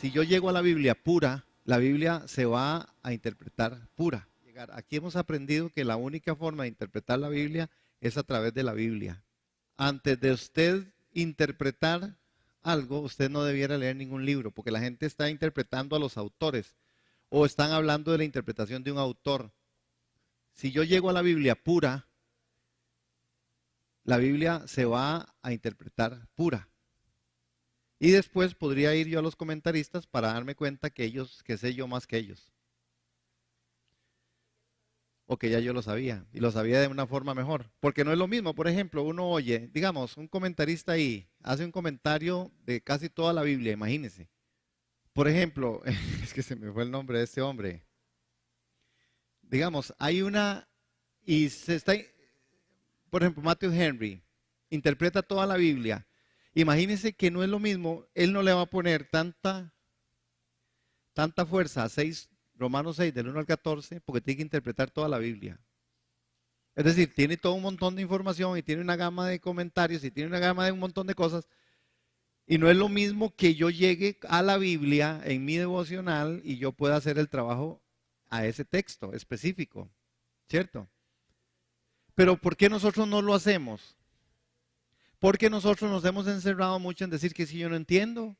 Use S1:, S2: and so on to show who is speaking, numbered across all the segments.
S1: si yo llego a la Biblia pura, la Biblia se va a interpretar pura. Aquí hemos aprendido que la única forma de interpretar la Biblia es a través de la Biblia. Antes de usted interpretar algo, usted no debiera leer ningún libro, porque la gente está interpretando a los autores o están hablando de la interpretación de un autor. Si yo llego a la Biblia pura, la Biblia se va a interpretar pura. Y después podría ir yo a los comentaristas para darme cuenta que sé yo más que ellos. O que ya yo lo sabía, y lo sabía de una forma mejor. Porque no es lo mismo, por ejemplo, uno oye, digamos, un comentarista ahí hace un comentario de casi toda la Biblia, imagínense. Por ejemplo, es que se me fue el nombre de este hombre. Digamos, hay una, y se está, por ejemplo, Matthew Henry, interpreta toda la Biblia. Imagínense que no es lo mismo, él no le va a poner tanta fuerza a Romanos 6, del 1 al 14, porque tiene que interpretar toda la Biblia. Es decir, tiene todo un montón de información y tiene una gama de comentarios y tiene una gama de un montón de cosas. Y no es lo mismo que yo llegue a la Biblia en mi devocional y yo pueda hacer el trabajo a ese texto específico, ¿cierto? Pero ¿por qué nosotros no lo hacemos? Porque nosotros nos hemos encerrado mucho en decir que si yo no entiendo,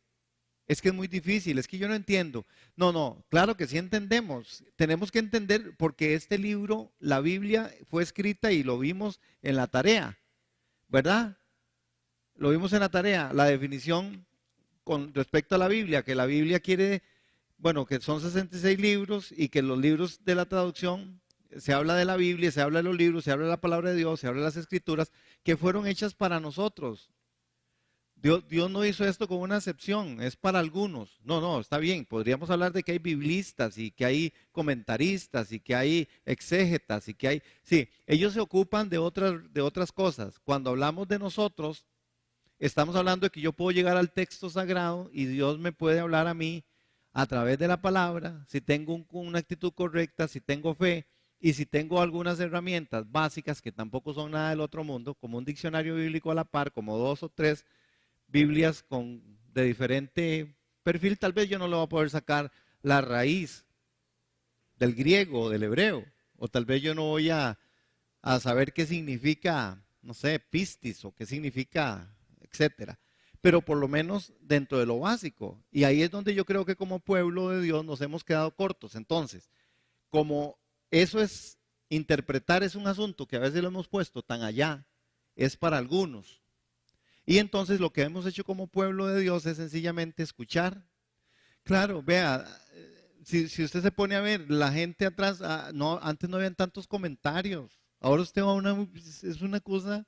S1: es que es muy difícil, es que yo no entiendo. No, claro que sí entendemos. Tenemos que entender porque este libro, la Biblia, fue escrita y lo vimos en la tarea, ¿verdad? Lo vimos en la tarea, la definición con respecto a la Biblia, que la Biblia quiere, bueno, que son 66 libros y que los libros de la traducción, se habla de la Biblia, se habla de los libros, se habla de la palabra de Dios, se habla de las escrituras, que fueron hechas para nosotros. Dios no hizo esto con una excepción, es para algunos. No, está bien, podríamos hablar de que hay biblistas y que hay comentaristas y que hay exégetas y que hay... Sí, ellos se ocupan de otras cosas. Cuando hablamos de nosotros, estamos hablando de que yo puedo llegar al texto sagrado y Dios me puede hablar a mí a través de la palabra, si tengo una actitud correcta, si tengo fe y si tengo algunas herramientas básicas que tampoco son nada del otro mundo, como un diccionario bíblico a la par, como 2 o 3 Biblias de diferente perfil, tal vez yo no le voy a poder sacar la raíz del griego o del hebreo, o tal vez yo no voy a saber qué significa, no sé, pistis o qué significa, etcétera. Pero por lo menos dentro de lo básico. Y ahí es donde yo creo que como pueblo de Dios nos hemos quedado cortos. Entonces, como eso es, interpretar es un asunto que a veces lo hemos puesto tan allá, es para algunos. Y entonces lo que hemos hecho como pueblo de Dios es sencillamente escuchar. Claro, vea, si usted se pone a ver, la gente atrás, no, antes no habían tantos comentarios. Ahora usted va a es una cosa,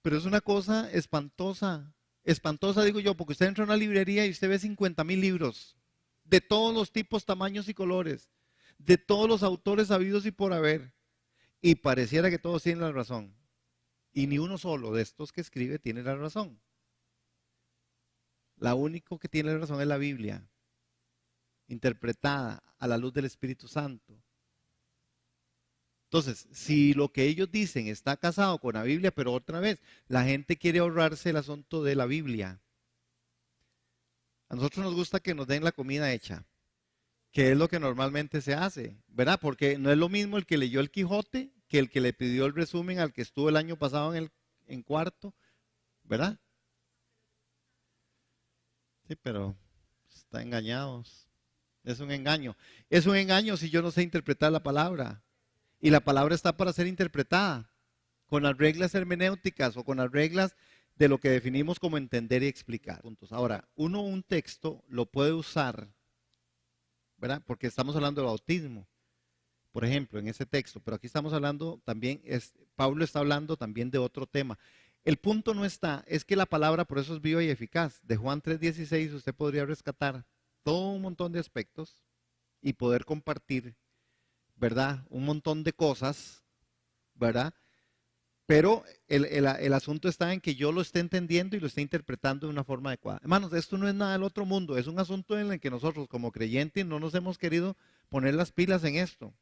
S1: pero es una cosa espantosa. Espantosa digo yo, porque usted entra a una librería y usted ve 50,000 libros, de todos los tipos, tamaños y colores, de todos los autores habidos y por haber. Y pareciera que todos tienen la razón. Y ni uno solo de estos que escribe tiene la razón. La única que tiene la razón es la Biblia, interpretada a la luz del Espíritu Santo. Entonces, si lo que ellos dicen está casado con la Biblia, pero otra vez, la gente quiere ahorrarse el asunto de la Biblia. A nosotros nos gusta que nos den la comida hecha, que es lo que normalmente se hace, ¿verdad? Porque no es lo mismo el que leyó el Quijote que el que le pidió el resumen al que estuvo el año pasado en cuarto, ¿verdad? Sí, pero están engañados. Es un engaño. Es un engaño si yo no sé interpretar la palabra. Y la palabra está para ser interpretada con las reglas hermenéuticas o con las reglas de lo que definimos como entender y explicar. Ahora, un texto lo puede usar, ¿verdad? Porque estamos hablando de bautismo, por ejemplo, en ese texto, pero aquí estamos hablando también, Pablo está hablando también de otro tema. El punto no está, es que la palabra por eso es viva y eficaz. De Juan 3:16 usted podría rescatar todo un montón de aspectos y poder compartir, ¿verdad? Un montón de cosas, ¿verdad? Pero el asunto está en que yo lo esté entendiendo y lo esté interpretando de una forma adecuada. Hermanos, esto no es nada del otro mundo, es un asunto en el que nosotros como creyentes no nos hemos querido poner las pilas en esto.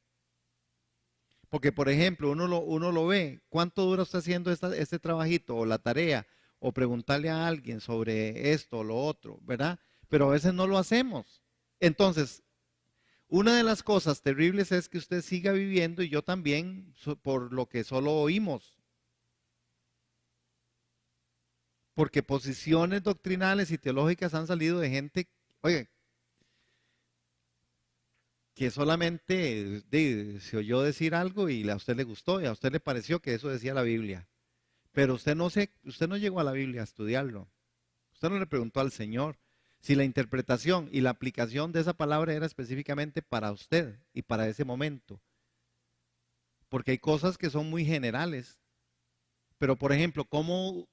S1: Porque, por ejemplo, uno lo ve, ¿cuánto dura usted haciendo este trabajito o la tarea? O preguntarle a alguien sobre esto o lo otro, ¿verdad? Pero a veces no lo hacemos. Entonces, una de las cosas terribles es que usted siga viviendo y yo también por lo que solo oímos. Porque posiciones doctrinales y teológicas han salido de gente, oye, que solamente se oyó decir algo y a usted le gustó y a usted le pareció que eso decía la Biblia. Pero usted no llegó a la Biblia a estudiarlo. Usted no le preguntó al Señor si la interpretación y la aplicación de esa palabra era específicamente para usted y para ese momento. Porque hay cosas que son muy generales. Pero, por ejemplo, ¿cómo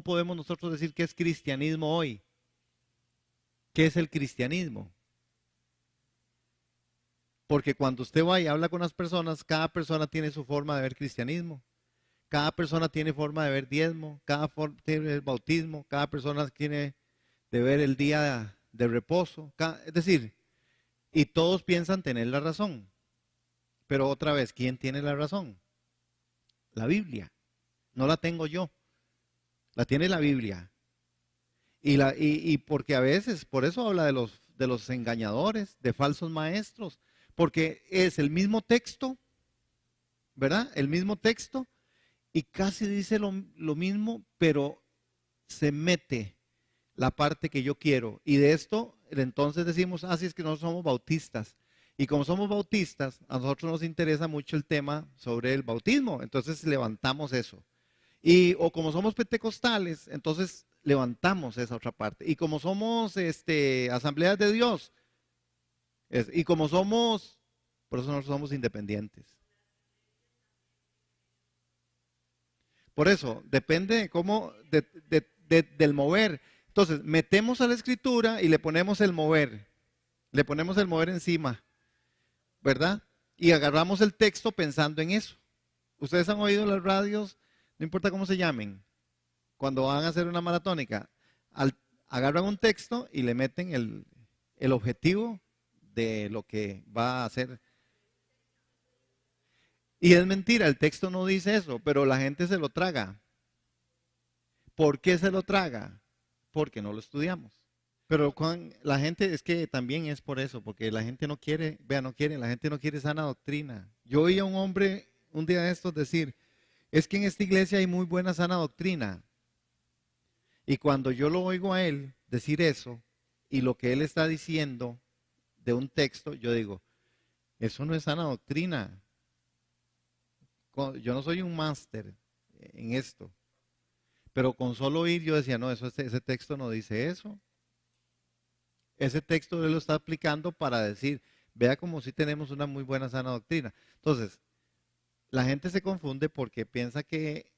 S1: podemos nosotros decir qué es cristianismo hoy? ¿Qué es el cristianismo? Porque cuando usted va y habla con las personas, cada persona tiene su forma de ver cristianismo. Cada persona tiene forma de ver diezmo, tiene el bautismo, cada persona tiene de ver el día de reposo. Es decir, y todos piensan tener la razón. Pero otra vez, ¿quién tiene la razón? La Biblia. No la tengo yo, la tiene la Biblia. Y porque a veces, por eso habla de los engañadores, de falsos maestros, porque es el mismo texto, ¿verdad? El mismo texto, y casi dice lo mismo, pero se mete la parte que yo quiero. Y de esto, entonces decimos, así es que nosotros somos bautistas. Y como somos bautistas, a nosotros nos interesa mucho el tema sobre el bautismo, entonces levantamos eso. O como somos pentecostales, entonces levantamos esa otra parte. Y como somos asambleas de Dios, y como somos, por eso nosotros somos independientes. Por eso, depende de cómo, del mover. Entonces, metemos a la escritura y le ponemos el mover. Le ponemos el mover encima, ¿verdad? Y agarramos el texto pensando en eso. Ustedes han oído las radios, no importa cómo se llamen, cuando van a hacer una maratónica, agarran un texto y le meten el objetivo de lo que va a hacer. Y es mentira, el texto no dice eso, pero la gente se lo traga. ¿Por qué se lo traga? Porque no lo estudiamos. Pero la gente es que también es por eso, porque la gente no quiere, la gente no quiere sana doctrina. Yo oí a un hombre un día de estos decir, es que en esta iglesia hay muy buena sana doctrina. Y cuando yo lo oigo a él decir eso, y lo que él está diciendo de un texto, yo digo, eso no es sana doctrina. Yo no soy un máster en esto. Pero con solo oír yo decía, no, ese texto no dice eso. Ese texto él lo está aplicando para decir, vea como si tenemos una muy buena sana doctrina. Entonces, la gente se confunde porque piensa que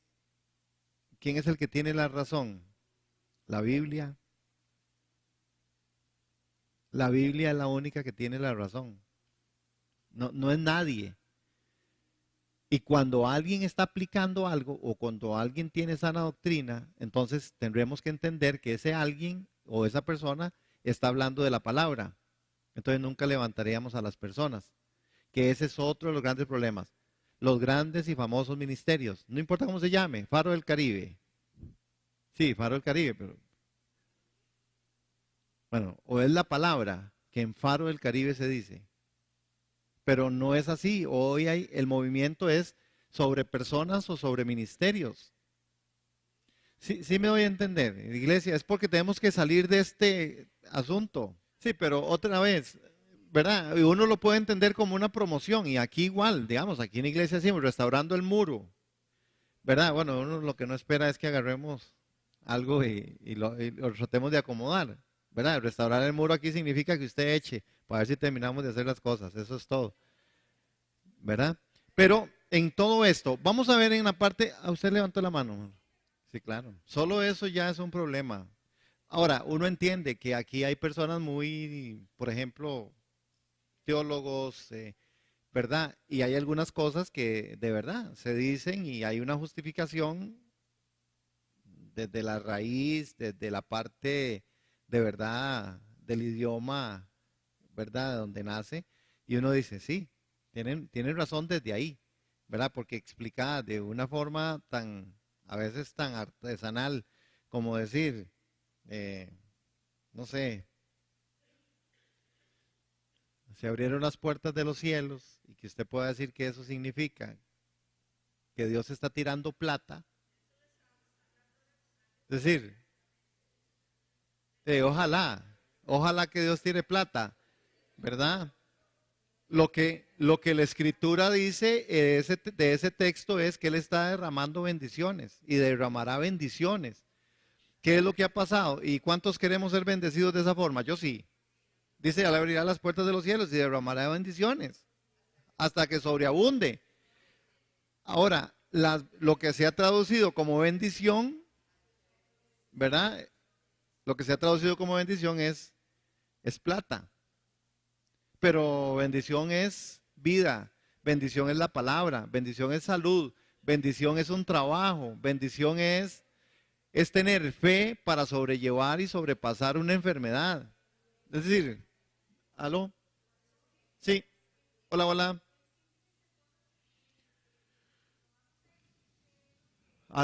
S1: ¿quién es el que tiene la razón? La Biblia. La Biblia es la única que tiene la razón. No, no es nadie. Y cuando alguien está aplicando algo o cuando alguien tiene sana doctrina, entonces tendremos que entender que ese alguien o esa persona está hablando de la palabra. Entonces nunca levantaríamos a las personas. Que ese es otro de los grandes problemas. Los grandes y famosos ministerios. No importa cómo se llame, Faro del Caribe. Sí, Faro del Caribe, pero bueno, o es la palabra que en Faro del Caribe se dice. Pero no es así. Hoy el movimiento es sobre personas o sobre ministerios. Sí, sí me doy a entender, iglesia, es porque tenemos que salir de este asunto. Sí, pero otra vez, ¿verdad? Y uno lo puede entender como una promoción y aquí igual, digamos, aquí en la iglesia decimos restaurando el muro, ¿verdad? Bueno, uno lo que no espera es que agarremos algo y lo tratemos de acomodar, ¿verdad? Restaurar el muro aquí significa que usted eche para ver si terminamos de hacer las cosas, eso es todo, ¿verdad? Pero en todo esto, vamos a ver en la parte, a usted levantó la mano. Sí, claro. Solo eso ya es un problema. Ahora, uno entiende que aquí hay personas muy, por ejemplo, teólogos, ¿verdad? Y hay algunas cosas que de verdad se dicen y hay una justificación desde la raíz, desde la parte de verdad del idioma, ¿verdad? De donde nace. Y uno dice, sí, tienen razón desde ahí, ¿verdad? Porque explica de una forma tan, a veces tan artesanal, como decir, no sé, se abrieron las puertas de los cielos y que usted pueda decir que eso significa que Dios está tirando plata. Es decir, ojalá que Dios tire plata, ¿verdad? Lo que la escritura dice de ese texto es que Él está derramando bendiciones y derramará bendiciones. ¿Qué es lo que ha pasado? ¿Y cuántos queremos ser bendecidos de esa forma? Yo sí. Dice, Él abrirá las puertas de los cielos y derramará bendiciones hasta que sobreabunde. Ahora, lo que se ha traducido como bendición, ¿verdad? Lo que se ha traducido como bendición es plata. Pero bendición es vida, bendición es la palabra, bendición es salud, bendición es un trabajo, bendición es tener fe para sobrellevar y sobrepasar una enfermedad. Es decir, ¿aló? Sí, hola.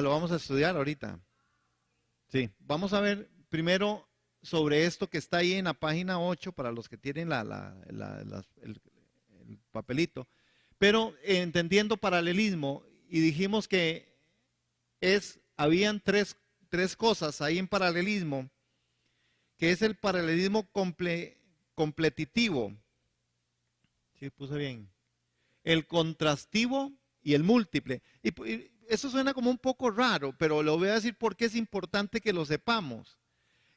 S1: Lo vamos a estudiar ahorita. Sí, vamos a ver primero sobre esto que está ahí en la página 8 para los que tienen el papelito. Pero entendiendo paralelismo, y dijimos que habían tres cosas ahí en paralelismo, que es el paralelismo completitivo. Sí, puse bien. El contrastivo y el múltiple. Y eso suena como un poco raro, pero lo voy a decir porque es importante que lo sepamos.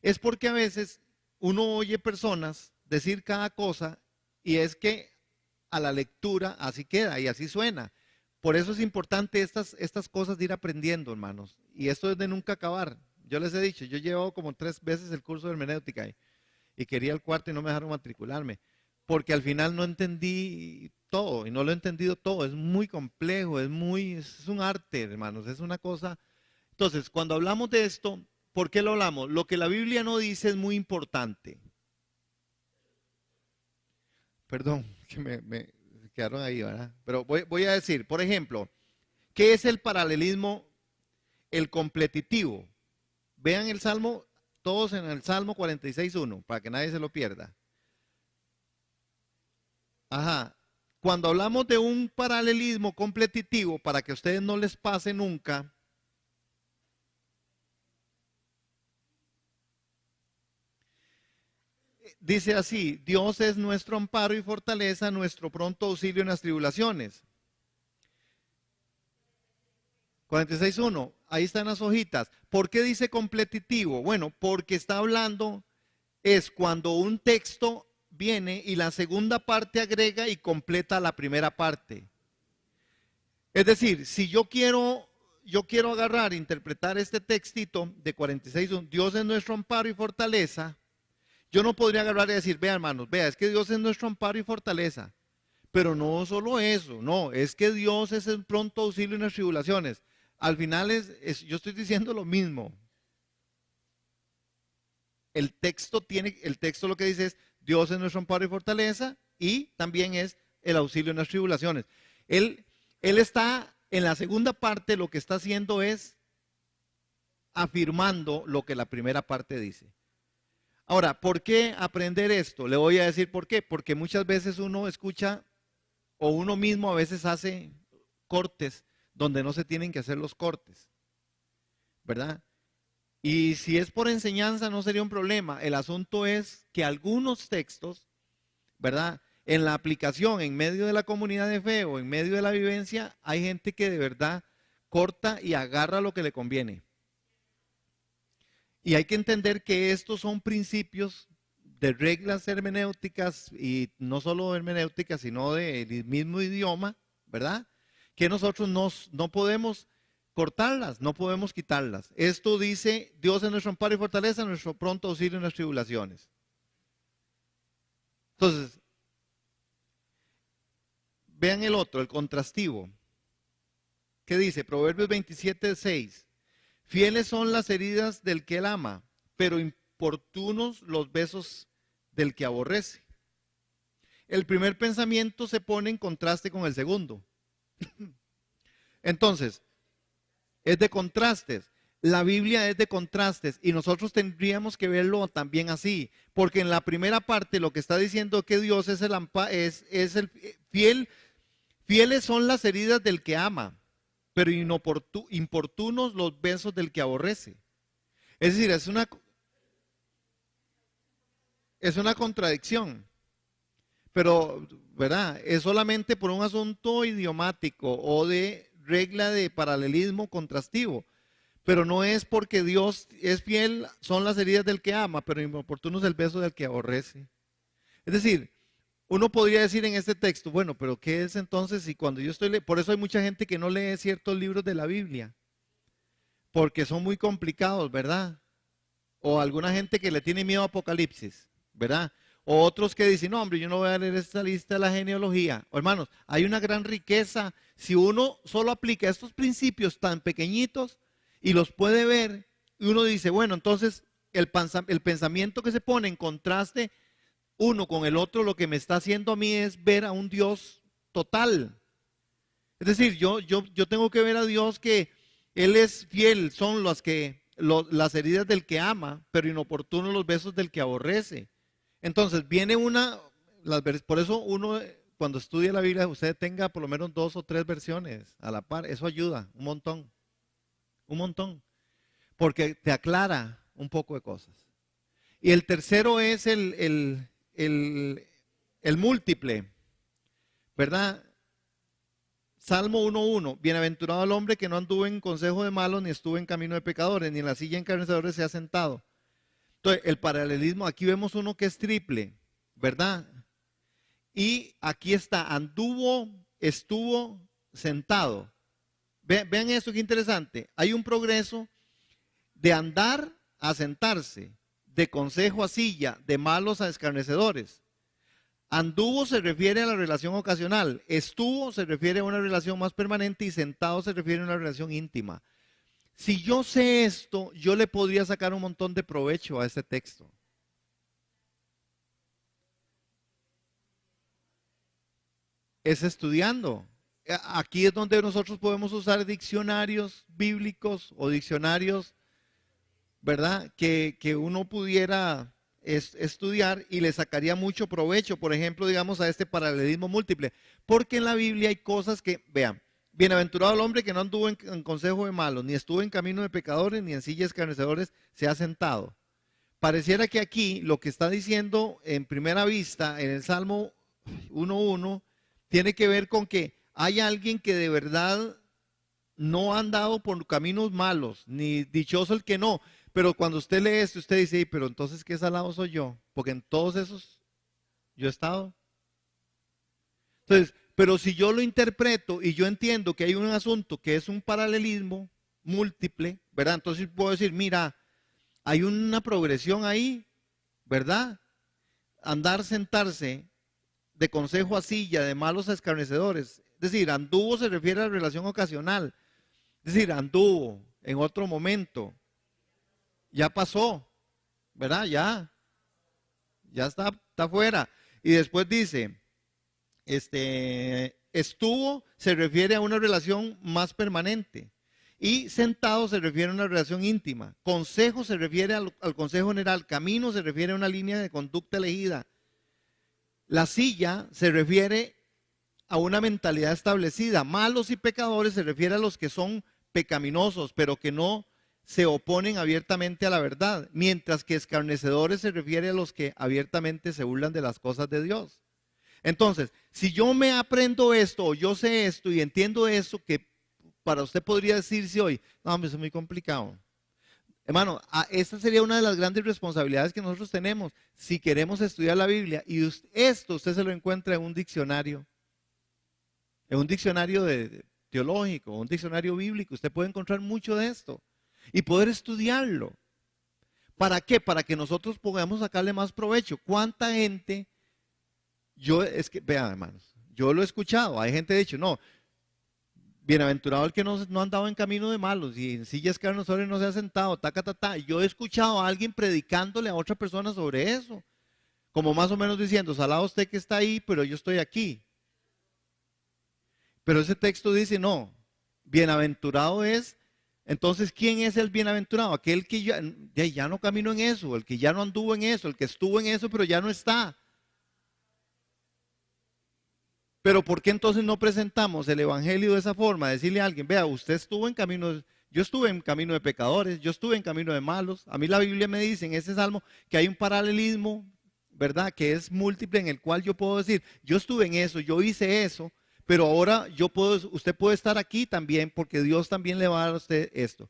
S1: Es porque a veces uno oye personas decir cada cosa y es que a la lectura así queda y así suena. Por eso es importante estas cosas de ir aprendiendo, hermanos. Y esto es de nunca acabar. Yo les he dicho, yo he llevado como 3 veces el curso de hermenéutica y quería el cuarto y no me dejaron matricularme. Porque al final no entendí todo y no lo he entendido todo. Es muy complejo, es un arte, hermanos, es una cosa. Entonces, cuando hablamos de esto, ¿por qué lo hablamos? Lo que la Biblia no dice es muy importante. Perdón, que me quedaron ahí, ¿verdad? Pero voy a decir, por ejemplo, ¿qué es el paralelismo? El completitivo. Vean el Salmo, todos en el Salmo 46:1, para que nadie se lo pierda. Ajá. Cuando hablamos de un paralelismo completitivo, para que a ustedes no les pase nunca, dice así: Dios es nuestro amparo y fortaleza, nuestro pronto auxilio en las tribulaciones. 46:1, ahí están las hojitas. ¿Por qué dice completitivo? Bueno, porque está hablando, es cuando un texto viene y la segunda parte agrega y completa la primera parte. Es decir, si yo quiero agarrar e interpretar este textito de 46:1, Dios es nuestro amparo y fortaleza, yo no podría agarrar y decir, vea hermanos, vea, es que Dios es nuestro amparo y fortaleza. Pero no solo eso, no, es que Dios es el pronto auxilio en las tribulaciones. Al final yo estoy diciendo lo mismo. El texto lo que dice es, Dios es nuestro amparo y fortaleza, y también es el auxilio en las tribulaciones. Él está en la segunda parte, lo que está haciendo es afirmando lo que la primera parte dice. Ahora, ¿por qué aprender esto? Le voy a decir por qué. Porque muchas veces uno escucha o uno mismo a veces hace cortes donde no se tienen que hacer los cortes, ¿verdad? Y si es por enseñanza no sería un problema. El asunto es que algunos textos, ¿verdad? En la aplicación, en medio de la comunidad de fe o en medio de la vivencia, hay gente que de verdad corta y agarra lo que le conviene. Y hay que entender que estos son principios de reglas hermenéuticas, y no solo hermenéuticas, sino del mismo idioma, ¿verdad? Que nosotros no podemos cortarlas, no podemos quitarlas. Esto dice, Dios es nuestro amparo y fortaleza, nuestro pronto auxilio en las tribulaciones. Entonces, vean el otro, el contrastivo. ¿Qué dice? Proverbios 27:6. Fieles son las heridas del que él ama, pero importunos los besos del que aborrece. El primer pensamiento se pone en contraste con el segundo. Entonces, es de contrastes. La Biblia es de contrastes y nosotros tendríamos que verlo también así, porque en la primera parte lo que está diciendo que Dios es es el fiel, fieles son las heridas del que ama, pero importunos los besos del que aborrece. Es decir, es una contradicción, pero, ¿verdad? Es solamente por un asunto idiomático o de regla de paralelismo contrastivo. Pero no es porque Dios es fiel, son las heridas del que ama, pero inoportuno es el beso del que aborrece. Es decir, uno podría decir en este texto, bueno, pero ¿qué es entonces? Y cuando yo estoy, por eso hay mucha gente que no lee ciertos libros de la Biblia, porque son muy complicados, ¿verdad? O alguna gente que le tiene miedo a Apocalipsis, ¿verdad? O otros que dicen, no, hombre, yo no voy a leer esta lista de la genealogía. O, hermanos, hay una gran riqueza. Si uno solo aplica estos principios tan pequeñitos, y los puede ver, y uno dice, bueno, entonces el pensamiento que se pone en contraste uno con el otro, lo que me está haciendo a mí es ver a un Dios total. Es decir, yo tengo que ver a Dios que Él es fiel, son las heridas del que ama, pero inoportunos los besos del que aborrece. Entonces viene por eso uno cuando estudia la Biblia, usted tenga por lo menos 2 o 3 versiones a la par, eso ayuda un montón. Un montón, porque te aclara un poco de cosas. Y el tercero es el múltiple, ¿verdad? Salmo 1:1, bienaventurado el hombre que no anduvo en consejo de malos, ni estuvo en camino de pecadores, ni en la silla de encarnecedores se ha sentado. Entonces, el paralelismo, aquí vemos uno que es triple, ¿verdad? Y aquí está, estuvo sentado. Vean esto, qué interesante. Hay un progreso de andar a sentarse, de consejo a silla, de malos a escarnecedores. Anduvo se refiere a la relación ocasional, estuvo se refiere a una relación más permanente y sentado se refiere a una relación íntima. Si yo sé esto, yo le podría sacar un montón de provecho a este texto. Es estudiando. Aquí es donde nosotros podemos usar diccionarios bíblicos o diccionarios, ¿verdad? Que uno pudiera estudiar y le sacaría mucho provecho, por ejemplo, digamos, a este paralelismo múltiple. Porque en la Biblia hay cosas que, vean, bienaventurado el hombre que no anduvo en consejo de malos, ni estuvo en camino de pecadores, ni en sillas escarnecedores se ha sentado. Pareciera que aquí lo que está diciendo en primera vista en el Salmo 1:1 tiene que ver con que hay alguien que de verdad no ha andado por caminos malos, ni dichoso el que no. Pero cuando usted lee esto, usted dice, pero entonces, ¿qué salado soy yo? Porque en todos esos yo he estado. Entonces, pero si yo lo interpreto y yo entiendo que hay un asunto que es un paralelismo múltiple, ¿verdad? Entonces puedo decir, mira, hay una progresión ahí, ¿verdad? Andar, sentarse, de consejo a silla, de malos a escarnecedores. Es decir, anduvo se refiere a la relación ocasional. Es decir, anduvo en otro momento. Ya pasó, ¿verdad? Ya está fuera. Y después dice, estuvo se refiere a una relación más permanente. Y sentado se refiere a una relación íntima. Consejo se refiere al consejo general. Camino se refiere a una línea de conducta elegida. La silla se refiere a una mentalidad establecida. Malos y pecadores se refiere a los que son pecaminosos, pero que no se oponen abiertamente a la verdad, mientras que escarnecedores se refiere a los que abiertamente se burlan de las cosas de Dios. Entonces, si yo me aprendo esto, o yo sé esto y entiendo eso, que para usted podría decirse hoy, no, hombre, eso es muy complicado. Hermano, esta sería una de las grandes responsabilidades que nosotros tenemos si queremos estudiar la Biblia. Y esto usted se lo encuentra en un diccionario teológico, un diccionario bíblico. Usted puede encontrar mucho de esto y poder estudiarlo. ¿Para qué? Para que nosotros podamos sacarle más provecho. ¿Cuánta gente? Vean, hermanos, yo lo he escuchado. Hay gente que ha dicho, no, bienaventurado el que no ha andado en camino de malos y en sillas escarnecedores no se ha sentado, Yo he escuchado a alguien predicándole a otra persona sobre eso. Como más o menos diciendo, salado usted que está ahí, pero yo estoy aquí. Pero ese texto dice, no, bienaventurado es Entonces, ¿quién es el bienaventurado? Aquel que ya no caminó en eso, el que ya no anduvo en eso, el que estuvo en eso, pero ya no está. Pero ¿por qué entonces no presentamos el evangelio de esa forma? Decirle a alguien, vea, usted estuvo en camino, yo estuve en camino de pecadores, yo estuve en camino de malos. A mí la Biblia me dice en ese salmo que hay un paralelismo, ¿verdad? Que es múltiple, en el cual yo puedo decir, yo estuve en eso, yo hice eso, pero ahora usted puede estar aquí también, porque Dios también le va a dar a usted esto.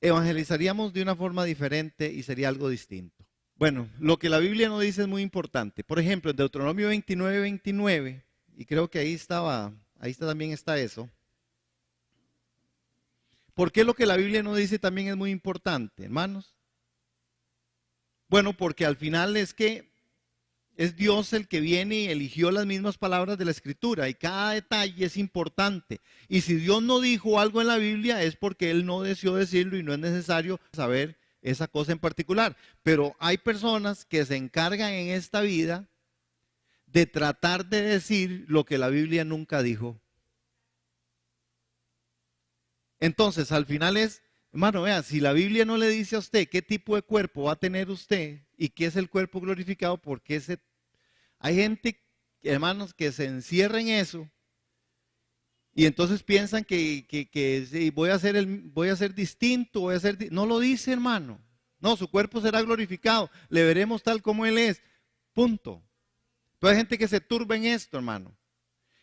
S1: Evangelizaríamos de una forma diferente y sería algo distinto. Bueno, lo que la Biblia nos dice es muy importante. Por ejemplo, en Deuteronomio 29:29, y creo que también está eso. ¿Por qué lo que la Biblia nos dice también es muy importante, hermanos? Bueno, porque al final es que es Dios el que viene y eligió las mismas palabras de la Escritura, y cada detalle es importante. Y si Dios no dijo algo en la Biblia es porque Él no deseó decirlo y no es necesario saber esa cosa en particular. Pero hay personas que se encargan en esta vida de tratar de decir lo que la Biblia nunca dijo. Entonces, al final es, hermano, vea, si la Biblia no le dice a usted qué tipo de cuerpo va a tener usted y qué es el cuerpo glorificado, porque hay gente, hermanos, que se encierra en eso y entonces piensan que sí, voy a ser distinto, no lo dice, hermano. No, su cuerpo será glorificado, le veremos tal como Él es, punto. Pero hay gente que se turba en esto, hermano,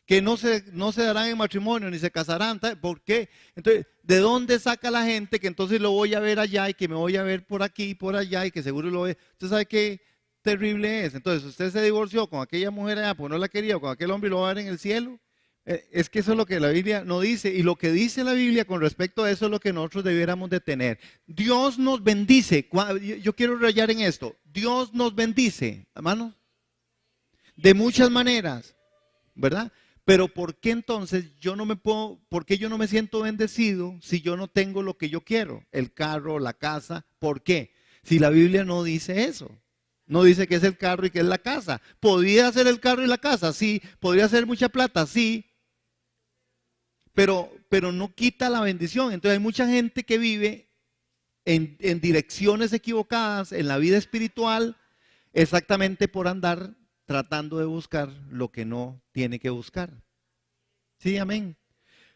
S1: que no se darán en matrimonio ni se casarán. ¿Por qué? Entonces, ¿de dónde saca la gente que entonces lo voy a ver allá y que me voy a ver por aquí y por allá y que seguro lo ve? ¿Usted sabe qué terrible es? Entonces, usted se divorció con aquella mujer allá, pues no la quería, o con aquel hombre y lo va a ver en el cielo. Es que eso es lo que la Biblia no dice, y lo que dice la Biblia con respecto a eso es lo que nosotros debiéramos de tener. Dios nos bendice. Yo quiero rayar en esto. Dios nos bendice, hermanos, de muchas maneras, ¿verdad? Pero ¿por qué entonces por qué yo no me siento bendecido si yo no tengo lo que yo quiero? El carro, la casa, ¿por qué? Si la Biblia no dice eso. No dice que es el carro y que es la casa. ¿Podría ser el carro y la casa? Sí. ¿Podría ser mucha plata? Sí. Pero no quita la bendición. Entonces hay mucha gente que vive en direcciones equivocadas en la vida espiritual, exactamente por andar tratando de buscar lo que no tiene que buscar. Sí, amén.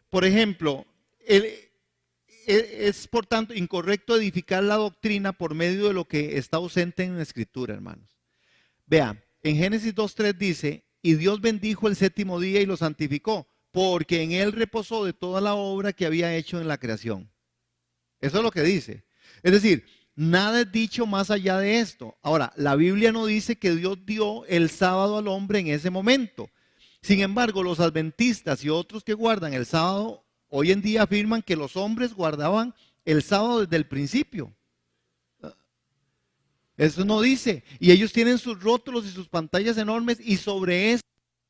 S1: Por ejemplo, es por tanto incorrecto edificar la doctrina por medio de lo que está ausente en la Escritura, hermanos. Vea, en Génesis 2:3 dice, y Dios bendijo el séptimo día y lo santificó, porque en él reposó de toda la obra que había hecho en la creación. Eso es lo que dice. Es decir, nada es dicho más allá de esto. Ahora, la Biblia no dice que Dios dio el sábado al hombre en ese momento. Sin embargo, los adventistas y otros que guardan el sábado, hoy en día afirman que los hombres guardaban el sábado desde el principio. Eso no dice. Y ellos tienen sus rótulos y sus pantallas enormes y sobre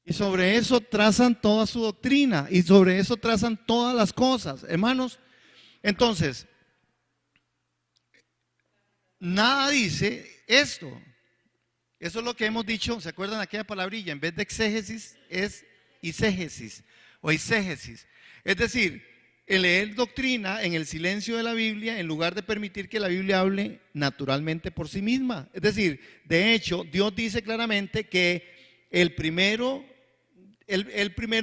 S1: eso trazan toda su doctrina y sobre eso trazan todas las cosas, hermanos. Entonces, nada dice esto. Eso es lo que hemos dicho. ¿Se acuerdan aquella palabrilla? En vez de exégesis es iségesis o iségesis. Es decir, el leer doctrina en el silencio de la Biblia en lugar de permitir que la Biblia hable naturalmente por sí misma. Es decir, de hecho, Dios dice claramente que Él primero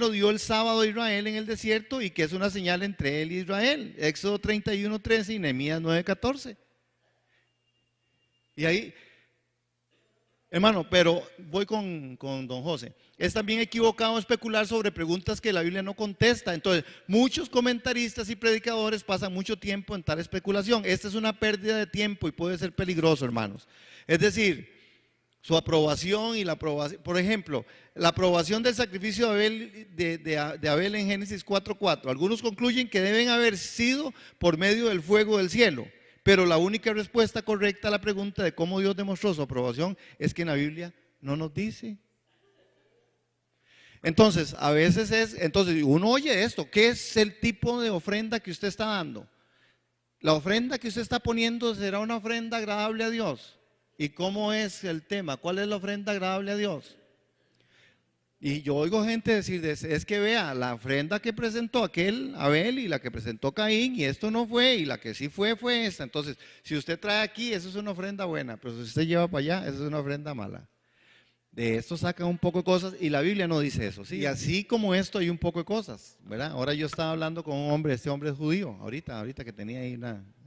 S1: dio el sábado a Israel en el desierto y que es una señal entre Él y Israel. Éxodo 31:13 y Nehemías 9:14. Y ahí, hermano, pero voy con don José. Es también equivocado especular sobre preguntas que la Biblia no contesta. Entonces, muchos comentaristas y predicadores pasan mucho tiempo en tal especulación. Esta es una pérdida de tiempo y puede ser peligroso, hermanos. Es decir, su aprobación y la aprobación, por ejemplo, la aprobación del sacrificio de Abel en Génesis 4:4. Algunos concluyen que deben haber sido por medio del fuego del cielo. Pero la única respuesta correcta a la pregunta de cómo Dios demostró su aprobación es que en la Biblia no nos dice. Entonces, entonces uno oye esto, ¿qué es el tipo de ofrenda que usted está dando? La ofrenda que usted está poniendo será una ofrenda agradable a Dios. ¿Y cómo es el tema? ¿Cuál es la ofrenda agradable a Dios? Y yo oigo gente decir, es que vea, la ofrenda que presentó aquel Abel y la que presentó Caín, y esto no fue, y la que sí fue esta. Entonces, si usted trae aquí, eso es una ofrenda buena, pero si usted lleva para allá, eso es una ofrenda mala. De esto sacan un poco de cosas y la Biblia no dice eso, ¿sí? Y así como esto hay un poco de cosas, ¿verdad? Ahora yo estaba hablando con un hombre, este hombre es judío, ahorita que tenía ahí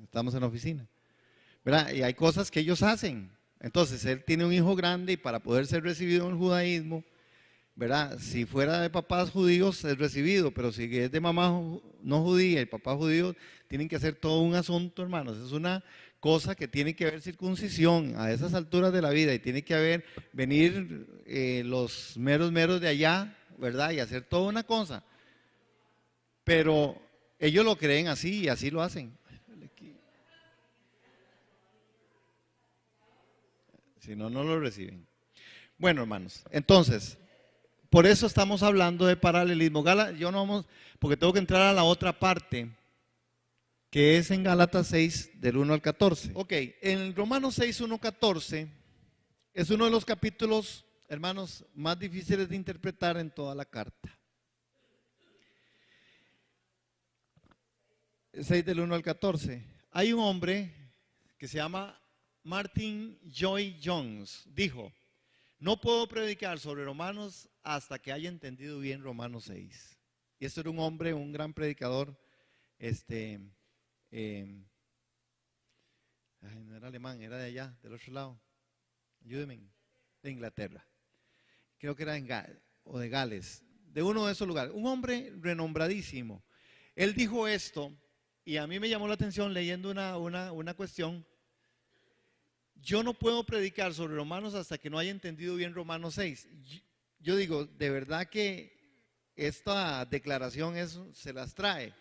S1: estamos en la oficina, ¿verdad? Y hay cosas que ellos hacen. Entonces, él tiene un hijo grande y para poder ser recibido en el judaísmo, ¿verdad? Si fuera de papás judíos es recibido, pero si es de mamá no judía y papá judío, tienen que hacer todo un asunto, hermanos. Es una cosa que tiene que haber circuncisión a esas alturas de la vida y tiene que haber, venir los meros de allá, ¿verdad? Y hacer toda una cosa. Pero ellos lo creen así y así lo hacen. Si no, no lo reciben. Bueno, hermanos, entonces, por eso estamos hablando de paralelismo. Yo no vamos, porque tengo que entrar a la otra parte, que es en Gálatas 6, del 1 al 14. Ok, en Romanos 6, 1, 14, es uno de los capítulos, hermanos, más difíciles de interpretar en toda la carta. 6 del 1 al 14. Hay un hombre que se llama Martin Lloyd Jones. Dijo: no puedo predicar sobre Romanos hasta que haya entendido bien Romanos 6. Y este era un hombre, un gran predicador, no era alemán, era de allá, del otro lado. Ayúdenme, de Inglaterra. Creo que era o de Gales, de uno de esos lugares. Un hombre renombradísimo. Él dijo esto, y a mí me llamó la atención leyendo una cuestión. Yo no puedo predicar sobre Romanos hasta que no haya entendido bien Romanos 6. Yo digo, de verdad que esta declaración se las trae.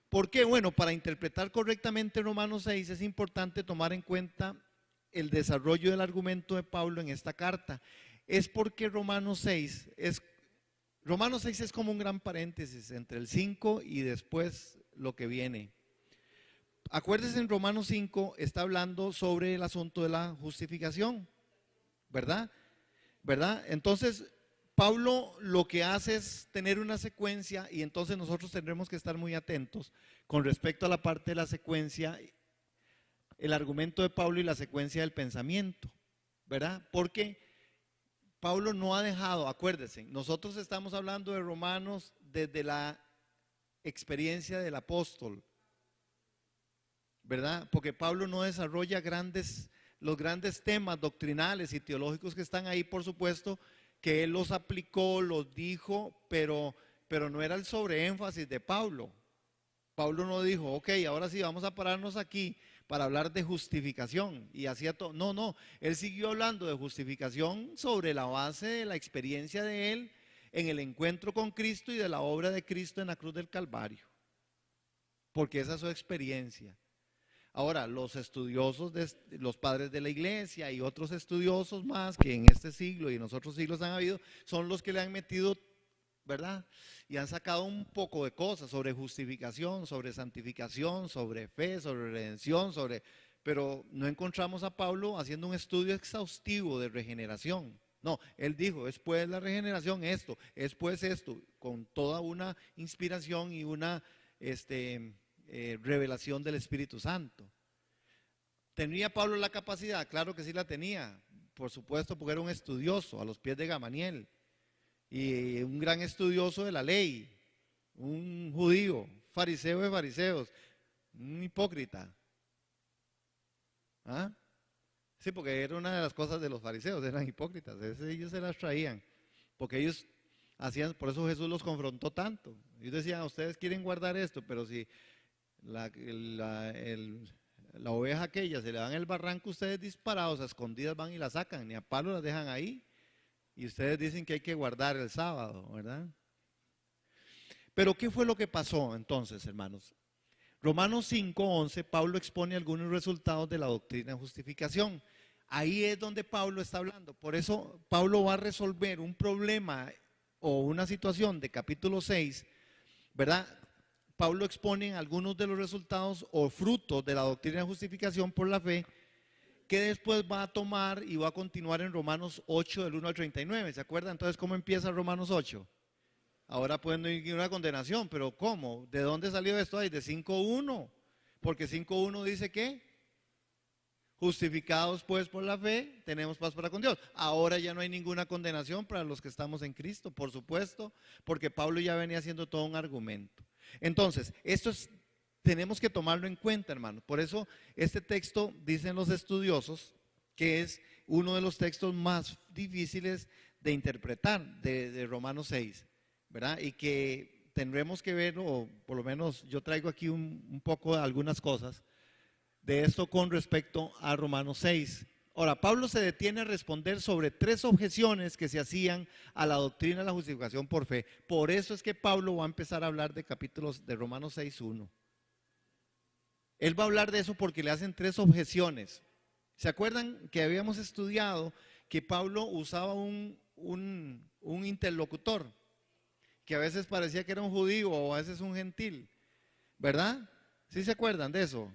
S1: ¿Por qué? Bueno, para interpretar correctamente Romanos 6 es importante tomar en cuenta el desarrollo del argumento de Pablo en esta carta. Es porque Romanos 6 es como un gran paréntesis entre el 5 y después lo que viene. Acuérdense, en Romanos 5 está hablando sobre el asunto de la justificación, ¿verdad? Entonces, Pablo lo que hace es tener una secuencia, y entonces nosotros tendremos que estar muy atentos con respecto a la parte de la secuencia, el argumento de Pablo y la secuencia del pensamiento, ¿verdad? Porque Pablo no ha dejado, acuérdense, nosotros estamos hablando de Romanos desde la experiencia del apóstol, ¿verdad? Porque Pablo no desarrolla los grandes temas doctrinales y teológicos que están ahí, por supuesto, que él los aplicó, los dijo, pero no era el sobreénfasis de Pablo. Pablo no dijo, ok, ahora sí vamos a pararnos aquí para hablar de justificación, y hacía todo. No, él siguió hablando de justificación sobre la base de la experiencia de él en el encuentro con Cristo y de la obra de Cristo en la cruz del Calvario, porque esa es su experiencia. Ahora, los estudiosos, los padres de la iglesia y otros estudiosos más que en este siglo y en los otros siglos han habido, son los que le han metido, ¿verdad? Y han sacado un poco de cosas sobre justificación, sobre santificación, sobre fe, sobre redención, pero no encontramos a Pablo haciendo un estudio exhaustivo de regeneración. No, él dijo, es pues la regeneración esto, es pues esto, con toda una inspiración y una revelación del Espíritu Santo. ¿Tenía Pablo la capacidad? Claro que sí la tenía, por supuesto, porque era un estudioso a los pies de Gamaliel y un gran estudioso de la ley, un judío, fariseo de fariseos, un hipócrita. ¿Ah? Sí, porque era una de las cosas de los fariseos, eran hipócritas, ellos se las traían, porque ellos hacían, por eso Jesús los confrontó tanto. Ellos decían, ustedes quieren guardar esto, pero si la oveja aquella se le va en el barranco, ustedes disparados, a escondidas van y la sacan, ni a palo las dejan ahí, y ustedes dicen que hay que guardar el sábado, ¿verdad? Pero ¿qué fue lo que pasó entonces, hermanos? Romanos 5:11, Pablo expone algunos resultados de la doctrina de justificación. Ahí es donde Pablo está hablando. Por eso Pablo va a resolver un problema o una situación de capítulo 6, ¿verdad? Pablo expone algunos de los resultados o frutos de la doctrina de justificación por la fe, que después va a tomar y va a continuar en Romanos 8 del 1 al 39. ¿Se acuerdan entonces cómo empieza Romanos 8? Ahora pueden no ir una condenación, pero ¿cómo? ¿De dónde salió esto ahí? De 5.1. Porque 5.1 dice que justificados pues por la fe, tenemos paz para con Dios. Ahora ya no hay ninguna condenación para los que estamos en Cristo, por supuesto, porque Pablo ya venía haciendo todo un argumento. Entonces, tenemos que tomarlo en cuenta, hermanos. Por eso este texto, dicen los estudiosos, que es uno de los textos más difíciles de interpretar de Romanos 6, ¿verdad? Y que tendremos que ver, o por lo menos yo traigo aquí un poco de algunas cosas de esto con respecto a Romanos 6. Ahora, Pablo se detiene a responder sobre 3 objeciones que se hacían a la doctrina de la justificación por fe. Por eso es que Pablo va a empezar a hablar de capítulos de Romanos 6.1. Él va a hablar de eso porque le hacen 3 objeciones. ¿Se acuerdan que habíamos estudiado que Pablo usaba un interlocutor? Que a veces parecía que era un judío o a veces un gentil, ¿verdad? ¿Sí se acuerdan de eso?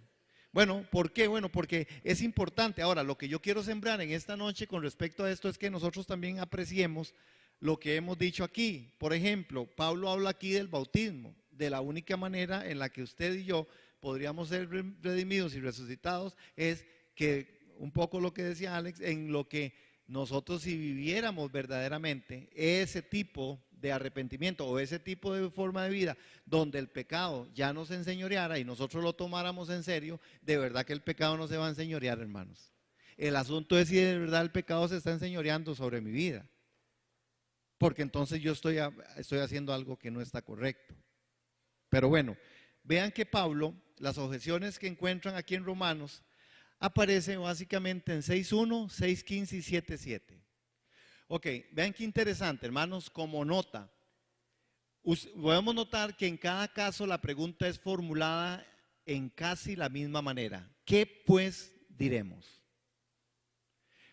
S1: Bueno, ¿por qué? Bueno, porque es importante. Ahora, lo que yo quiero sembrar en esta noche con respecto a esto es que nosotros también apreciemos lo que hemos dicho aquí. Por ejemplo, Pablo habla aquí del bautismo, de la única manera en la que usted y yo podríamos ser redimidos y resucitados es que, un poco lo que decía Alex, en lo que nosotros si viviéramos verdaderamente ese tipo de arrepentimiento o ese tipo de forma de vida donde el pecado ya nos enseñoreara y nosotros lo tomáramos en serio, de verdad que el pecado no se va a enseñorear, hermanos. El asunto es si de verdad el pecado se está enseñoreando sobre mi vida, porque entonces yo estoy haciendo algo que no está correcto. Pero bueno, vean que Pablo, las objeciones que encuentran aquí en Romanos, aparecen básicamente en 6.1, 6.15 y 7.7. Ok, vean qué interesante, hermanos, como nota. Podemos notar que en cada caso la pregunta es formulada en casi la misma manera. ¿Qué pues diremos?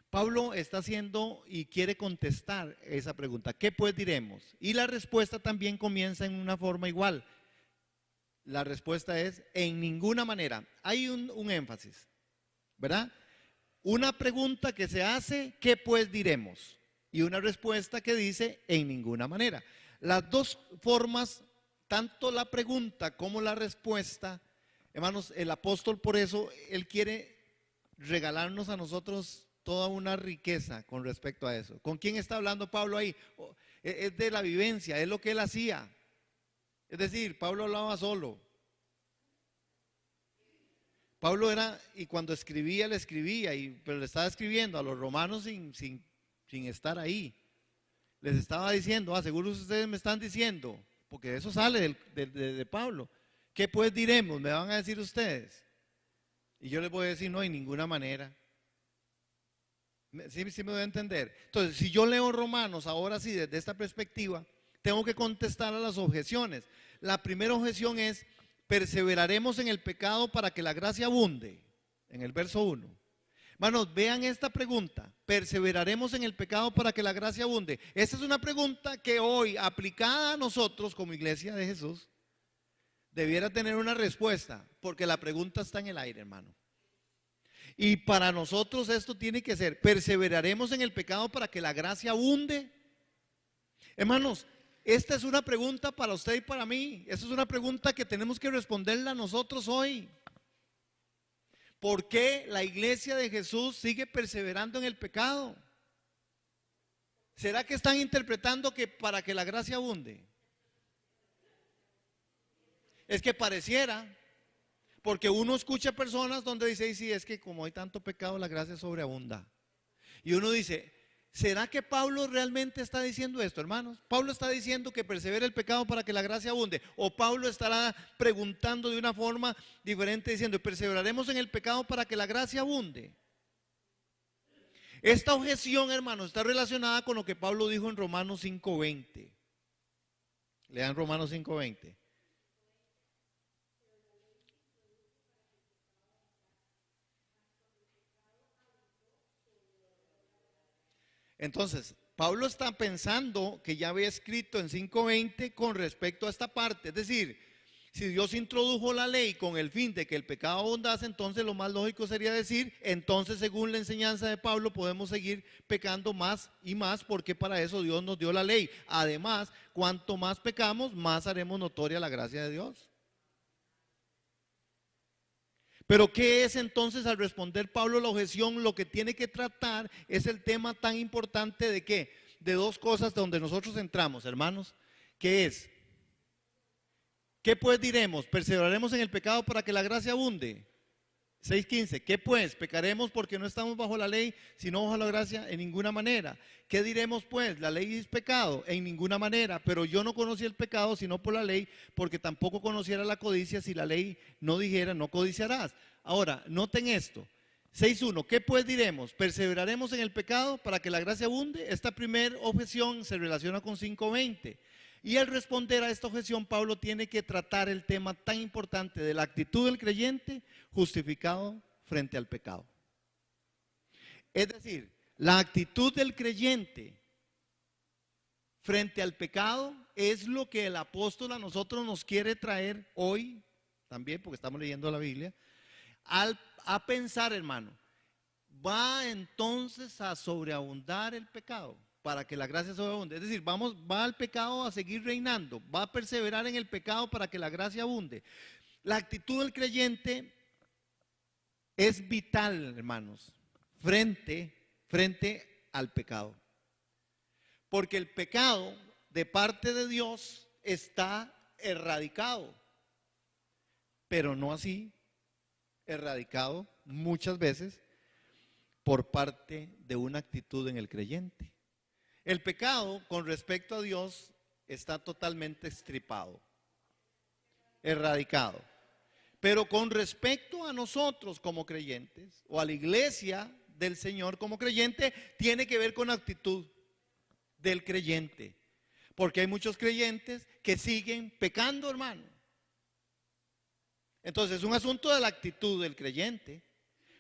S1: Pablo está haciendo y quiere contestar esa pregunta. ¿Qué pues diremos? Y la respuesta también comienza en una forma igual. La respuesta es en ninguna manera. Hay un énfasis, ¿verdad? Una pregunta que se hace, ¿qué pues diremos? Y una respuesta que dice, en ninguna manera. Las dos formas, tanto la pregunta como la respuesta, hermanos, el apóstol por eso, él quiere regalarnos a nosotros toda una riqueza con respecto a eso. ¿Con quién está hablando Pablo ahí? Es de la vivencia, es lo que él hacía. Es decir, Pablo hablaba solo. Pablo era, y cuando escribía, le escribía, pero le estaba escribiendo a los romanos sin estar ahí. Les estaba diciendo, seguro ustedes me están diciendo, porque eso sale de Pablo. ¿Qué pues diremos? Me van a decir ustedes. Y yo les voy a decir, no, en ninguna manera. ¿Sí me voy a entender? Entonces, si yo leo Romanos, ahora sí, desde esta perspectiva, tengo que contestar a las objeciones. La primera objeción es, perseveraremos en el pecado para que la gracia abunde, en el verso 1. Hermanos, vean esta pregunta, perseveraremos en el pecado para que la gracia abunde. Esta es una pregunta que hoy, aplicada a nosotros como iglesia de Jesús, debiera tener una respuesta, porque la pregunta está en el aire, hermano. Y para nosotros esto tiene que ser, perseveraremos en el pecado para que la gracia abunde. Hermanos, esta es una pregunta para usted y para mí. Esta es una pregunta que tenemos que responderla nosotros hoy. ¿Por qué la iglesia de Jesús sigue perseverando en el pecado? ¿Será que están interpretando que para que la gracia abunde? Es que pareciera, porque uno escucha personas donde dice, sí, es que como hay tanto pecado, la gracia sobreabunda. Y uno dice, ¿será que Pablo realmente está diciendo esto, hermanos? ¿Pablo está diciendo que persevere el pecado para que la gracia abunde? ¿O Pablo estará preguntando de una forma diferente diciendo, perseveraremos en el pecado para que la gracia abunde? Esta objeción, hermanos, está relacionada con lo que Pablo dijo en Romanos 5.20. Lean Romanos 5.20. Entonces, Pablo está pensando que ya había escrito en 5.20 con respecto a esta parte. Es decir, Si Dios introdujo la ley con el fin de que el pecado abundase, entonces lo más lógico sería decir, entonces según la enseñanza de Pablo podemos seguir pecando más y más, porque para eso Dios nos dio la ley. Además, cuanto más pecamos, más haremos notoria la gracia de Dios. Pero ¿qué es entonces al responder Pablo la objeción? Lo que tiene que tratar es el tema tan importante de ¿qué? De dos cosas donde nosotros entramos, hermanos, que es, ¿qué pues diremos? ¿Perseveraremos en el pecado para que la gracia abunde? 6:15. ¿Qué pues? ¿Pecaremos porque no estamos bajo la ley, sino bajo la gracia? En ninguna manera. ¿Qué diremos pues? ¿La ley es pecado? En ninguna manera. Pero yo no conocí el pecado sino por la ley, porque tampoco conociera la codicia si la ley no dijera, no codiciarás. Ahora, noten esto. 6:1. ¿Qué pues diremos? ¿Perseveraremos en el pecado para que la gracia abunde? Esta primera objeción se relaciona con 5:20. Y al responder a esta objeción, Pablo tiene que tratar el tema tan importante de la actitud del creyente justificado frente al pecado. Es decir, la actitud del creyente frente al pecado es lo que el apóstol a nosotros nos quiere traer hoy, también porque estamos leyendo la Biblia, a pensar, hermano, ¿va entonces a sobreabundar el pecado para que la gracia sobreabunde? Es decir, va el pecado a seguir reinando, va a perseverar en el pecado para que la gracia abunde. La actitud del creyente es vital, hermanos, frente al pecado. Porque el pecado de parte de Dios está erradicado, pero no así erradicado muchas veces por parte de una actitud en el creyente. El pecado con respecto a Dios está totalmente extirpado, erradicado. Pero con respecto a nosotros como creyentes, o a la iglesia del Señor como creyente, tiene que ver con la actitud del creyente. Porque hay muchos creyentes que siguen pecando, hermano. Entonces es un asunto de la actitud del creyente.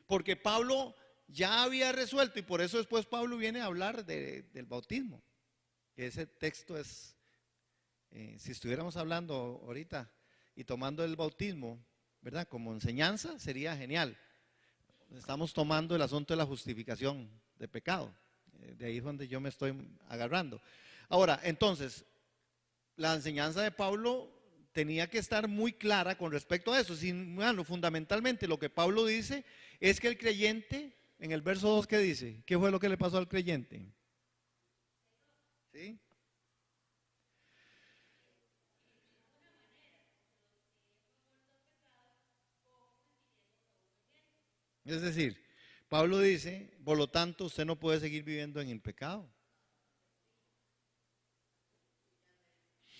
S1: Porque Pablo ya había resuelto, y por eso después Pablo viene a hablar del bautismo. Ese texto es, si estuviéramos hablando ahorita y tomando el bautismo, ¿verdad? Como enseñanza sería genial. Estamos tomando el asunto de la justificación de pecado. De ahí es donde yo me estoy agarrando. Ahora, entonces, la enseñanza de Pablo tenía que estar muy clara con respecto a eso. Bueno, fundamentalmente lo que Pablo dice es que el creyente, en el verso 2, ¿qué dice? ¿Qué fue lo que le pasó al creyente? ¿Sí? Es decir, Pablo dice, por lo tanto, usted no puede seguir viviendo en el pecado.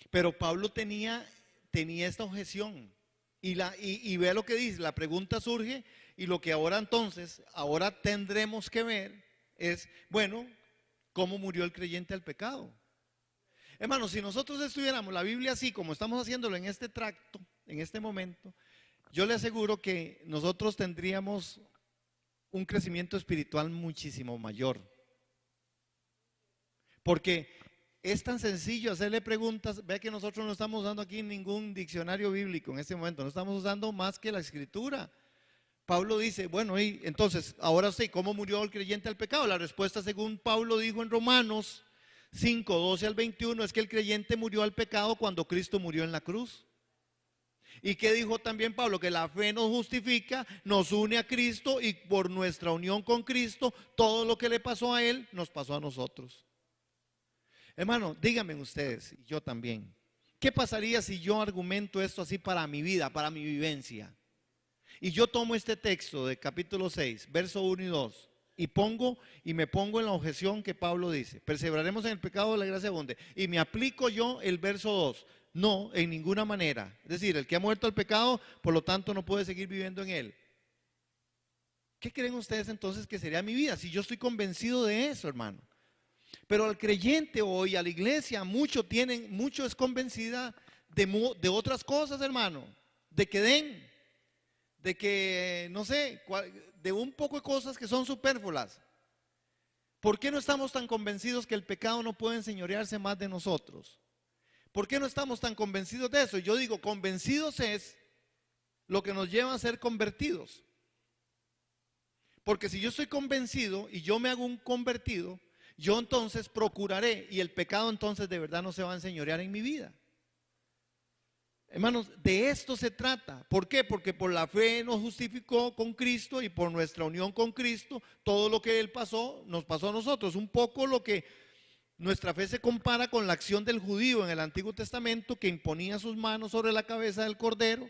S1: Pero Pablo tenía esta objeción. Y ve lo que dice, la pregunta surge, y lo que ahora entonces, ahora tendremos que ver es, bueno, ¿cómo murió el creyente al pecado? Hermanos, si nosotros estudiáramos la Biblia así como estamos haciéndolo en este tracto, en este momento, yo le aseguro que nosotros tendríamos un crecimiento espiritual muchísimo mayor. Porque es tan sencillo hacerle preguntas. Vea que nosotros no estamos usando aquí ningún diccionario bíblico en este momento, no estamos usando más que la escritura. Pablo dice, bueno, y entonces, ahora sí, ¿cómo murió el creyente al pecado? La respuesta, según Pablo dijo en Romanos 5:12 al 21, es que el creyente murió al pecado cuando Cristo murió en la cruz. ¿Y qué dijo también Pablo? Que la fe nos justifica, nos une a Cristo, y por nuestra unión con Cristo, todo lo que le pasó a él, nos pasó a nosotros. Hermano, díganme ustedes, y yo también, ¿qué pasaría si yo argumento esto así para mi vida, para mi vivencia? Y yo tomo este texto de capítulo 6, verso 1 y 2, y me pongo en la objeción que Pablo dice, perseveraremos en el pecado de la gracia abunde, y me aplico yo el verso 2, no, en ninguna manera. Es decir, el que ha muerto al pecado, por lo tanto no puede seguir viviendo en él. ¿Qué creen ustedes entonces que sería mi vida? Si yo estoy convencido de eso, hermano. Pero al creyente hoy, a la iglesia, mucho es convencida de otras cosas, hermano. De que no sé, de un poco de cosas que son superfluas. ¿Por qué no estamos tan convencidos que el pecado no puede enseñorearse más de nosotros? ¿Por qué no estamos tan convencidos de eso? Yo digo, convencidos es lo que nos lleva a ser convertidos. Porque si yo estoy convencido y yo me hago un convertido, yo entonces procuraré, y el pecado entonces de verdad no se va a enseñorear en mi vida. Hermanos, de esto se trata. ¿Por qué? Porque por la fe nos justificó con Cristo, y por nuestra unión con Cristo, todo lo que Él pasó, nos pasó a nosotros. Un poco lo que nuestra fe se compara con la acción del judío en el Antiguo Testamento, que imponía sus manos sobre la cabeza del cordero,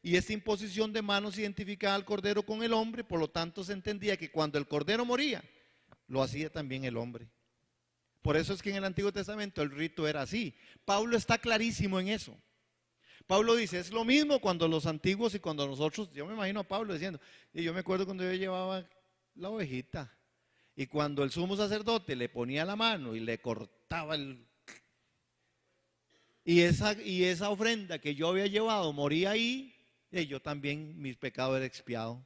S1: y esta imposición de manos identificaba al cordero con el hombre. Por lo tanto se entendía que cuando el cordero moría, lo hacía también el hombre. Por eso es que en el Antiguo Testamento el rito era así. Pablo está clarísimo en eso. Pablo dice, es lo mismo cuando los antiguos y cuando nosotros, yo me imagino a Pablo diciendo, y yo me acuerdo cuando yo llevaba la ovejita, y cuando el sumo sacerdote le ponía la mano y le cortaba y esa ofrenda que yo había llevado moría ahí, y yo también, mi pecado era expiado.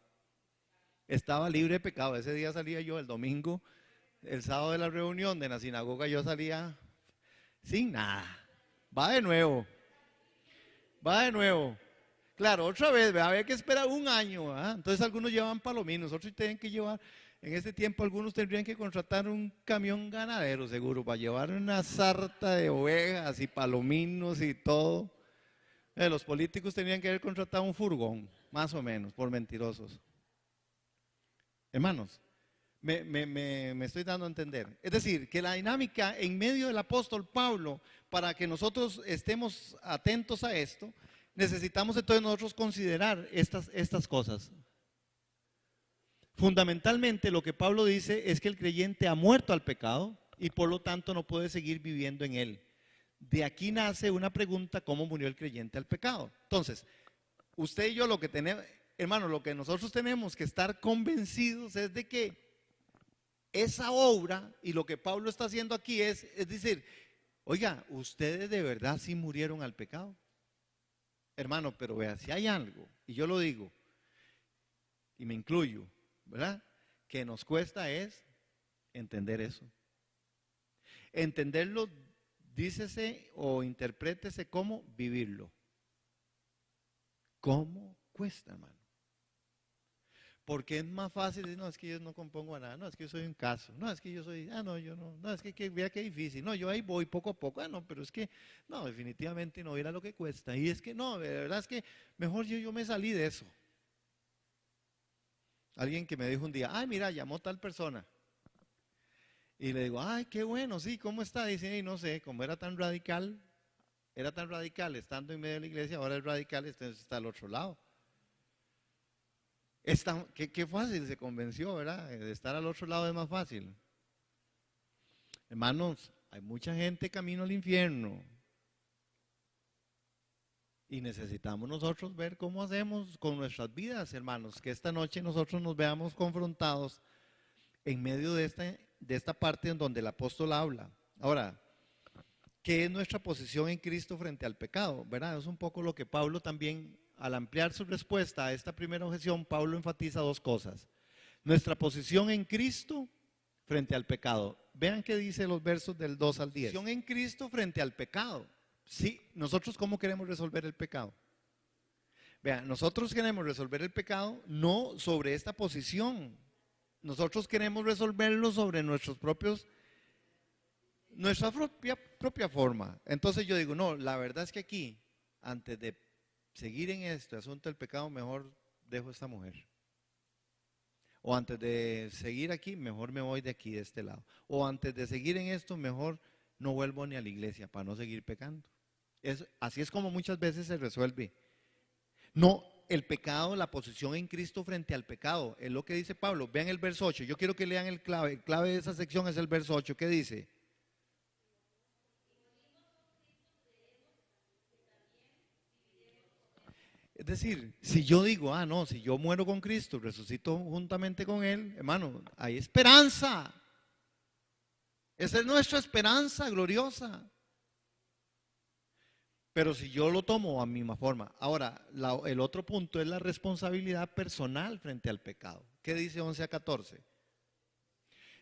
S1: Estaba libre de pecado. Ese día salía yo, el domingo, el sábado de la reunión de la sinagoga, yo salía sin nada. Va de nuevo. Claro, otra vez, había que esperar un año. Entonces algunos llevaban palominos, otros tienen que llevar, en este tiempo algunos tendrían que contratar un camión ganadero seguro para llevar una sarta de ovejas y palominos y todo. Los políticos tenían que haber contratado un furgón, más o menos, por mentirosos. Hermanos, me estoy dando a entender. Es decir, que la dinámica en medio del apóstol Pablo, para que nosotros estemos atentos a esto, necesitamos entonces nosotros considerar estas cosas. Fundamentalmente lo que Pablo dice es que el creyente ha muerto al pecado y por lo tanto no puede seguir viviendo en él. De aquí nace una pregunta: ¿cómo murió el creyente al pecado? Entonces, usted y yo lo que tenemos, hermano, lo que nosotros tenemos que estar convencidos es de que esa obra y lo que Pablo está haciendo aquí es decir, oiga, ustedes de verdad sí murieron al pecado. Hermano, pero vea, si hay algo, y yo lo digo, y me incluyo, ¿verdad? Que nos cuesta es entender eso. Entenderlo, dícese o interprétese como vivirlo. ¿Cómo cuesta, hermano? Porque es más fácil decir, no, es que yo no compongo a nada, no, es que yo soy un caso, no, es que yo soy, no, yo no, no, es que vea qué difícil, no, yo ahí voy poco a poco, no, pero es que, no, definitivamente no, mira lo que cuesta, y es que no, de verdad es que mejor yo me salí de eso. Alguien que me dijo un día, ay, mira, llamó tal persona, y le digo, ay, qué bueno, sí, ¿cómo está? Dice, y no sé, como era tan radical estando en medio de la iglesia, ahora es radical, entonces está al otro lado. Qué fácil se convenció, ¿verdad? De estar al otro lado es más fácil. Hermanos, hay mucha gente camino al infierno. Y necesitamos nosotros ver cómo hacemos con nuestras vidas, hermanos. Que esta noche nosotros nos veamos confrontados en medio de esta parte en donde el apóstol habla. Ahora, ¿qué es nuestra posición en Cristo frente al pecado? ¿Verdad? Es un poco lo que Pablo también, al ampliar su respuesta a esta primera objeción, Pablo enfatiza dos cosas. Nuestra posición en Cristo frente al pecado. Vean qué dice los versos del 2 al 10. Posición en Cristo frente al pecado. Sí, nosotros ¿cómo queremos resolver el pecado? Vean, nosotros queremos resolver el pecado no sobre esta posición. Nosotros queremos resolverlo sobre nuestra propia forma. Entonces yo digo, no, la verdad es que aquí, antes de seguir en este asunto del pecado, mejor dejo a esta mujer. O antes de seguir aquí, mejor me voy de aquí, de este lado. O antes de seguir en esto, mejor no vuelvo ni a la iglesia para no seguir pecando. Así es como muchas veces se resuelve. No, el pecado, la posición en Cristo frente al pecado, es lo que dice Pablo. Vean el verso 8. Yo quiero que lean el clave de esa sección es el verso 8. ¿Qué dice? Es decir, si yo digo, no, si yo muero con Cristo, resucito juntamente con Él, hermano, hay esperanza. Esa es nuestra esperanza gloriosa. Pero si yo lo tomo a mi misma forma. Ahora, el otro punto es la responsabilidad personal frente al pecado. ¿Qué dice 11 a 14?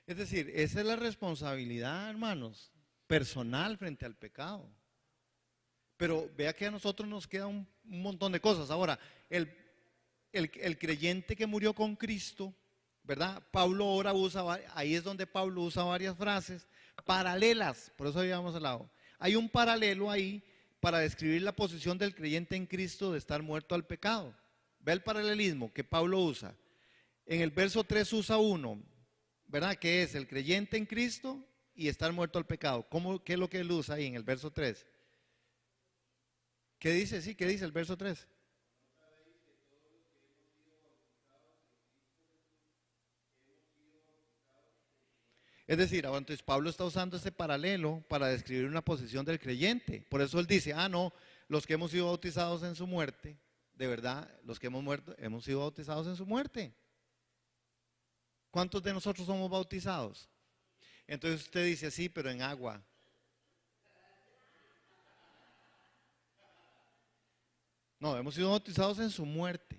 S1: Es decir, esa es la responsabilidad, hermanos, personal frente al pecado. Pero vea que a nosotros nos queda un montón de cosas. Ahora, el creyente que murió con Cristo, ¿verdad? Pablo ahora usa, ahí es donde Pablo usa varias frases paralelas, por eso habíamos hablado. Hay un paralelo ahí para describir la posición del creyente en Cristo de estar muerto al pecado. Ve el paralelismo que Pablo usa. En el verso 3 usa uno, ¿verdad? Que es el creyente en Cristo y estar muerto al pecado. ¿Qué es lo que él usa ahí en el verso 3? ¿Qué dice? Sí, ¿qué dice el verso 3? Es decir, ahora entonces Pablo está usando ese paralelo para describir una posición del creyente. Por eso él dice, no, los que hemos sido bautizados en su muerte, de verdad, los que hemos muerto, hemos sido bautizados en su muerte. ¿Cuántos de nosotros somos bautizados? Entonces usted dice, sí, pero en agua. No, hemos sido bautizados en su muerte.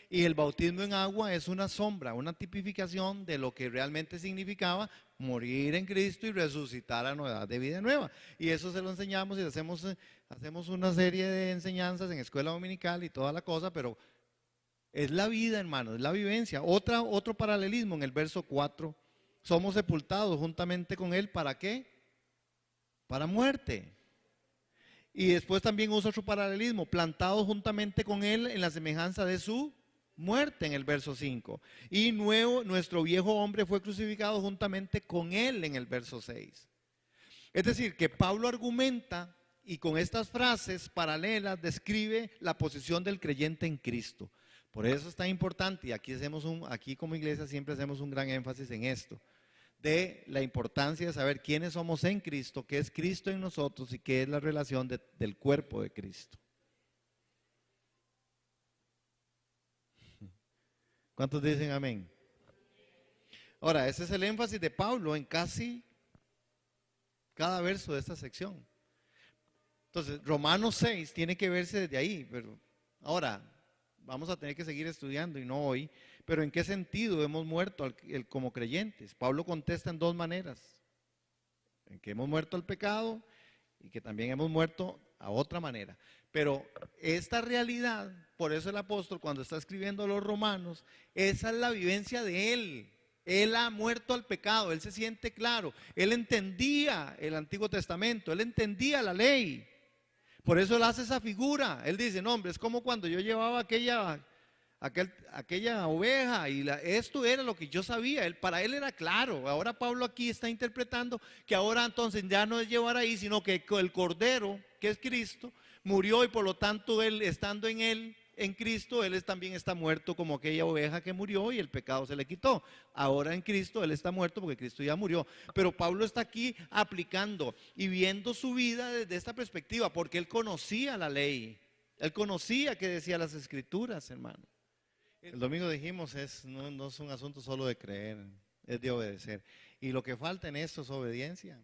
S1: Y el bautismo en agua es una sombra, una tipificación de lo que realmente significaba morir en Cristo y resucitar a nueva de vida nueva. Y eso se lo enseñamos y hacemos una serie de enseñanzas en escuela dominical y toda la cosa, pero es la vida, hermano, es la vivencia. Otro paralelismo en el verso 4. Somos sepultados juntamente con Él, ¿para qué? Para muerte. Y después también usa otro paralelismo, plantados juntamente con Él en la semejanza de su muerte en el verso 5. Y nuestro viejo hombre fue crucificado juntamente con Él en el verso 6. Es decir, que Pablo argumenta y con estas frases paralelas describe la posición del creyente en Cristo. Por eso es tan importante, y aquí como iglesia siempre hacemos un gran énfasis en esto, de la importancia de saber quiénes somos en Cristo, qué es Cristo en nosotros y qué es la relación del cuerpo de Cristo. ¿Cuántos dicen amén? Ahora, ese es el énfasis de Pablo en casi cada verso de esta sección. Entonces, Romanos 6 tiene que verse desde ahí, pero ahora vamos a tener que seguir estudiando y no hoy, pero ¿en qué sentido hemos muerto como creyentes? Pablo contesta en dos maneras, en que hemos muerto al pecado y que también hemos muerto a otra manera. Pero esta realidad, por eso el apóstol cuando está escribiendo a los romanos, esa es la vivencia de él. Él ha muerto al pecado, él se siente claro, él entendía el Antiguo Testamento, él entendía la ley. Por eso él hace esa figura. Él dice, no hombre, es como cuando yo llevaba aquella oveja y esto era lo que yo sabía. Para él era claro. Ahora Pablo aquí está interpretando que ahora entonces ya no es llevar ahí, sino que el Cordero, que es Cristo, murió y por lo tanto él, estando en él, en Cristo, él también está muerto como aquella oveja que murió y el pecado se le quitó. Ahora en Cristo él está muerto porque Cristo ya murió. Pero Pablo está aquí aplicando y viendo su vida desde esta perspectiva, porque él conocía la ley. Él conocía qué decía las Escrituras, hermano. El domingo dijimos, no es un asunto solo de creer, es de obedecer. Y lo que falta en esto es obediencia.